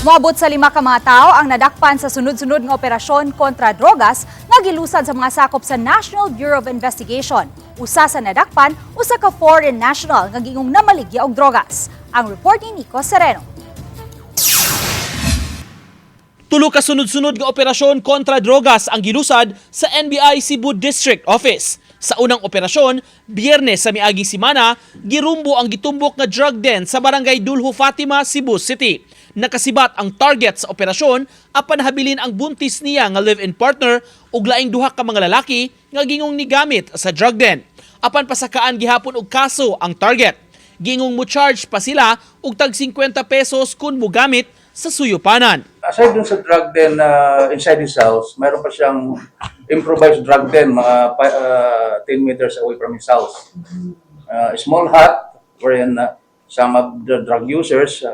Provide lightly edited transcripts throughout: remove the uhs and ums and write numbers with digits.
Moabot sa 5 ka mga tawo ang nadakpan sa sunod-sunod nga operasyon kontra drogas nga gilusad sa mga sakop sa National Bureau of Investigation. Usa sa nadakpan, usa ka foreign national nga gingong namaligya og drogas. Ang report ni Nico Sereno. Tulo ka sunod-sunod nga operasyon kontra drogas ang gilusad sa NBI Cebu District Office. Sa unang operasyon, Biyernes sa miaging semana, girumbo ang gitumbok nga drug den sa barangay Dulho Fatima, Cebu City. Nakasibat ang target sa operasyon apan habilin ang buntis niya nga live-in partner ug laing duha ka mga lalaki nga gingong nigamit sa drug den. Apan pasakaan gihapon og kaso ang target. Gingong mo charge pa sila og tag 50 pesos kun mogamit sa suyupanan. Aside dun sa drug den inside his house, mayroon pa siyang improvised drug den mga 10 meters away from his house. A small hut wherein some of the drug users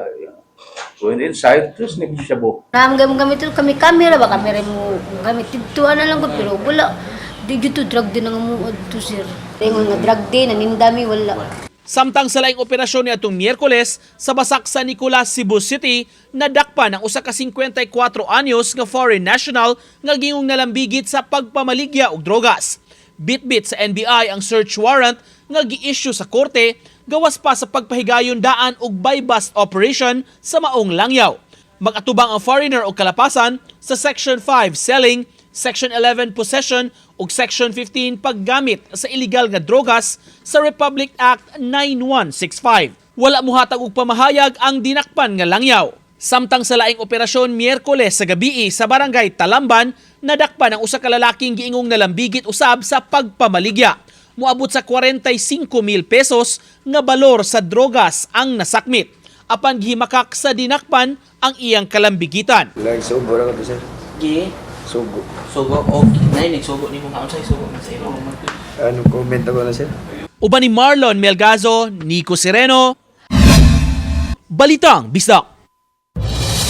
went inside to sneak shabu. Gamit kami camera mo gamit dito na lang ko pero wala di dito drug din nga mo to sir. Tingon nga drug din nanindami wala. Samtang sa laing operasyon ni atong Miyerkules sa Basak San Nicolas, Cebu City, nadakpan ang usa ka 54 anyos nga foreign national nga gingong nalambigit sa pagpamaligya og drogas. Bitbit sa NBI ang search warrant nga gi-issue sa korte gawas pa sa pagpahigayon daan og buy-bust operation sa maong langyaw. Mag-atubang ang foreigner o kalapasan sa Section 5 selling, Section 11 possession ug Section 15 paggamit sa illegal nga drogas sa Republic Act 9165. Wala mohatag og pamahayag ang dinakpan nga langyaw. Samtang sa laing operasyon Miyerkules sa gabii sa barangay Talamban, nadakpan ang usa ka lalaking giingong nalambigit usab sa pagpamaligya. Moabot sa 45,000 pesos nga balor sa drogas ang nasakmit. Apan gihimakak sa dinakpan ang iyang kalambigitan. Nagsugo ra ko sir. Gi? Sugo. Sugo? Okay. Nay, nagsugo ni mo nga. Unsay sugo na sa imo? Ano comment ako na sir? Uban ni Marlon Melgazo, Nico Sereno, Balitang Bisdak.